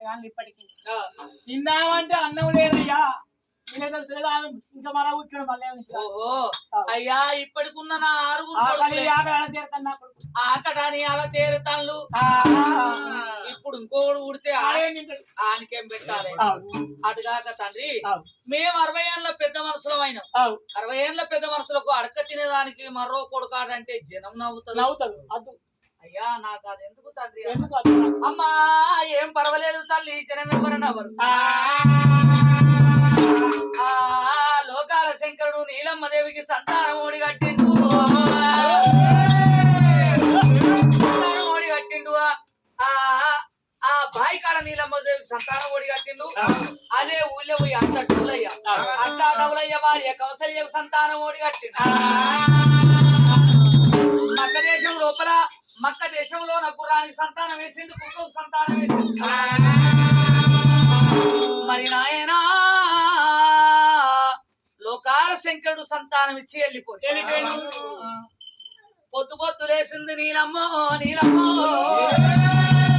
కానీ ఇప్పటికీ తిందామంటే అన్నం లేదయ్యా ఇంకా మన ఊరికి మళ్ళీ ఓహో అయ్యా ఇప్పటికున్న నా ఆకటాని అలా తేరుతాళ్ళు ఇప్పుడు ఇంకోడు ఉడితే ఆనికేం పెట్టాలి అటుగాక తండ్రి మేము 60 ఏళ్ళ పెద్ద మనుషులం అయినాం 60 ఏళ్ళ పెద్ద మనుషులకు అడక తినేదానికి మరో కొడుకాడంటే జనం నవ్వుతారు అయ్యా నాకు అది ఎందుకు తండ్రి అమ్మా ఏం పర్వాలేదు తల్లి జనం ఎవరు నవ్వరు లోకాల శంకరుడు నీలమ్మదేవికి సంతానం ఓడి కట్టిండు ఆ బాయి కాడ నీలమ్మదేవికి సంతానం ఓడి కట్టిండు అదే ఊళ్ళో పోయి అంత డౌలయ్య భార్య కౌసల్యకు సంతానం ఓడి కట్టిండు మక్క దేశం లోపల మక్క దేశంలో నా గుర్రానికి సంతానం వేసిండు కుక్కకు సంతానం వేసిండు మరి నాయనా లోకాల శంకరుడు సంతానం ఇచ్చి వెళ్ళిపోయి పొద్దు లేసింది నీలమ్మో